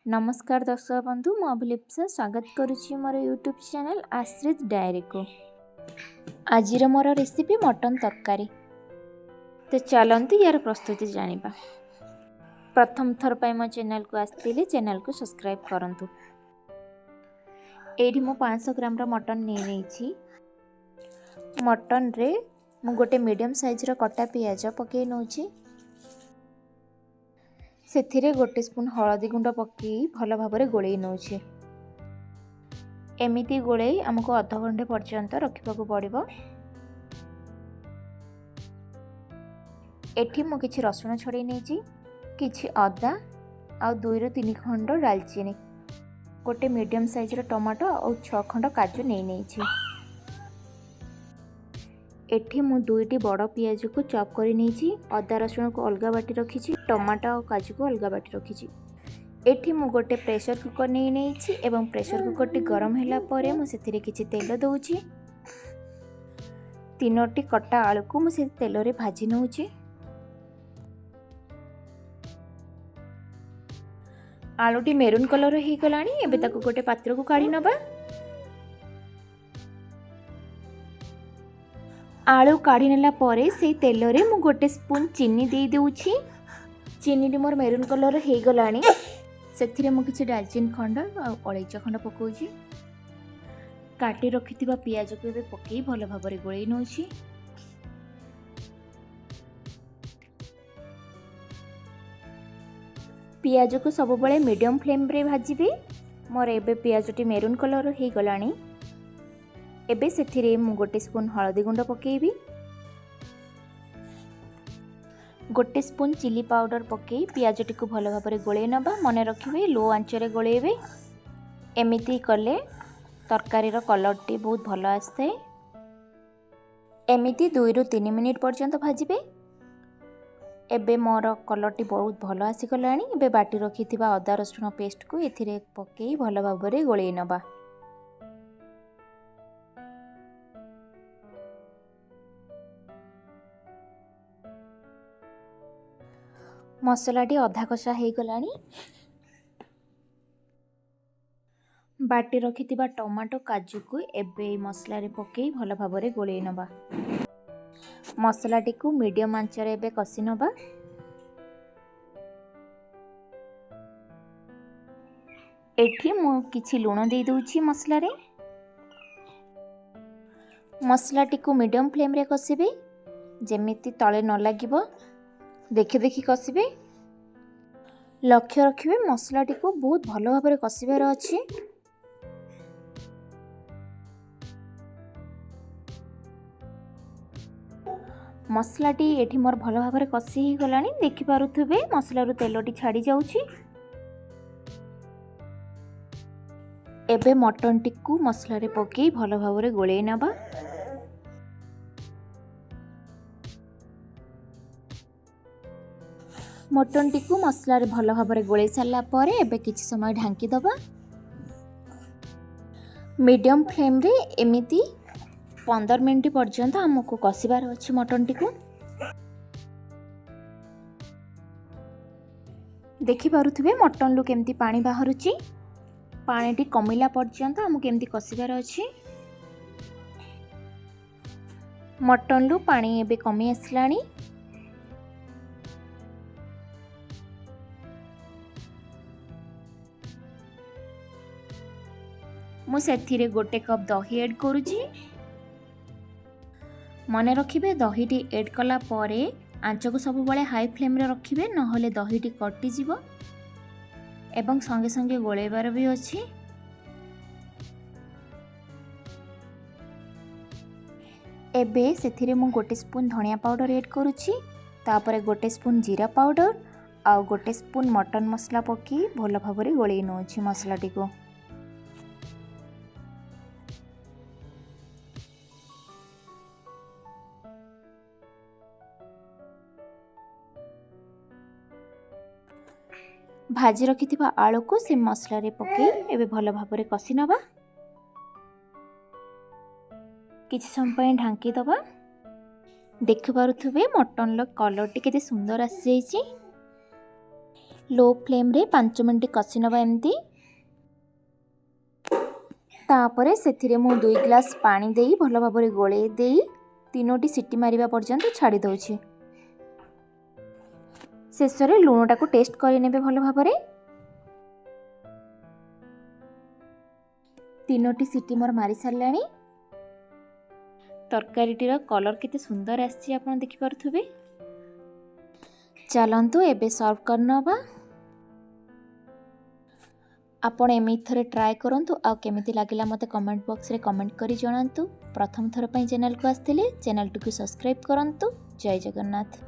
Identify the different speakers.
Speaker 1: नमस्कार दर्शक बंधु मु अभिलिप्सा स्वागत करुच्ची मोर यूट्यूब चैनल आश्रित डायरी को। आज मोर रेसिपी मटन तरकारी। तो चलते यार प्रस्तुति जानिबा। प्रथम थर पर मो चैनल को आसते चैनल को सब्सक्राइब करंतु। एठी मु 500 ग्राम मटन नहीं मटन रे मु गोटे मीडियम साइज रो कटा पियाज पकई नउची। सेथिरे गोटे स्पून हलदी गुंड पकई भल भाव गोले नउची। एमिति गोले आमको अध घंटे पर्यंत रखिबाकू पड़िबो। एठी मु किछि रसुण छड़े नेची, किछि अदा आ 2 ରୁ 3 खंड दालचीनी, गोटे मीडियम साइज रो टमाटो और 6 खंड काजू नेची। एठी मु 2टी बड़ पियाज को चॉप करी नेची, अदा रसुण को अलगा बाटी रखिछि, टमाटो और काजू को अलगा बाटी रखिछि। एठी मु गोटे प्रेशर कुकर नहीं नेछि एवं प्रेशर कुकर टी गरम हैला परे मु सेथिरे किछि तेल दउछि। 3टी कटा आलू को मु से तेल रे भाजी नउछि। आलूटी मेरून कलर हे गलानी, एबे ताको गोटे पात्र को काढी नबा। आलू काढ़ी नेला परे से तेल रे मु गोटे स्पून चीनी दे देउछि। चीनी मोर मेरून कलर हे गलानी, सेथिरे मु किछि दालचीनी खंड आ अलैच खंड पकोछि। काटी रखिथिबा पियाज को एबे पकई भल भाबरे गोळै नउछि। पियाज को सब बळे मीडियम फ्लेम रे भाजिबे। मोर एबे पियाजटी मेरून कलर हे गलानी। एबे सेथिरे मु गोटे स्पून हलदी गुंड पकेइबी, गोटे स्पून चिली पाउडर पकई पियाजटी को भल भाव गोले नबा। मन रखिबे लो आंच रे गोलेबे। एमिति कले तरकारी रो कलरटी बहुत भल आस्ते। एमिति 2 ରୁ 3 मिनिट पर्यंत भाजिबे। एबे मोर कलरटी बहुत भल आसी गलानी। एबे बाटी रखिथिबा अदा रसुण पेस्ट को एथिरे पकई भल भाव गोले नबा। मसलाटी अधा कषा हो गलानी। बाटी रखिथिबा टमाटो काजू को एबे मसला रे पकई भल भाव गोले नबा। मसलाटी को मीडियम आंच रे एबे कसी नबा। एठी मु किछि लूण दे दोछि मसला रे। मसलाटी को मीडियम फ्लेम रे कसिबे, जेमिति तळे न लागिबो। देखि देखि कसिबे। लक्ष्य रखिबे मसलाटी को बहुत भल भाव कसिबार अछि। मसलाटी एठी मोर भल भाव कसी ही गलानी। देखि पारुथबे मसला रु तेलटी छाड़ी जाउछि। एबे मटन टी को मसला रे पकई भल भाव गोळे नबा। मटन टी को मसला रे भल भाव गोळे सारला परे एबे किछि समय ढांकी दबा। मीडियम फ्लेम रे एमिति 15 मिनिट पर्यंत हमको कसिबार अछि मटन टी को। देखि पारुथबे मटन लु केमती पानी बाहरुछि। पानी टी कमिला पर्यंत हमको केमती कसिबार अछि। मटन लु पानी एबे कमी आसलानी। मु सेथिरे गोटे कप दही ऐड करूची। मन रखिबे दहीटी ऐड कला परे आंच को सब बळे हाई फ्लेम रे रखिबे, नहले दहीटी कटि जिवो एवं संगे संगे गोळेबार भी अछि। एबे सेथिरे मु गोटे स्पून धनिया पाउडर ऐड करूची, तापरे गोटे स्पून जीरा पाउडर आ गोटे स्पून मटन मसला पकी भल भाबरे गोळेई नउची मसलाटी को। भाजी रखिथिबा आलू को से मसला रे पकई एबे भल भाबरे कसी नबा। किछि समय ढांकी दबा। देखि पारुथबे मटन लो कलर टी केते सुंदर आसी जाईची। लो फ्लेम रे 5 मिनट कषि नवा एमती। तापरे सेथिरे मु 2 ग्लास पानी देई भल भाबरे गोळे देई 3टी सीटी मारिबा पर्यंत छाड़ी दउछि। शेषरे लुणटा को टेस्ट करि नेबे भल भाबरे। 3टी सीटी मोर मारी सारलाणी। तरकारीटीर कलर केते सुंदर आछि आपण देखि परथुबे। चलंतु एबे सर्व करनबा। आपण एमिति थरे ट्राए करंतु आ केमिति लागिला मते कमेंट बॉक्स रे कमेंट करी जणांतु। प्रथम थर पई चैनल को आस्थिले चैनल टू को सब्सक्राइब करंतु। जय जगन्नाथ।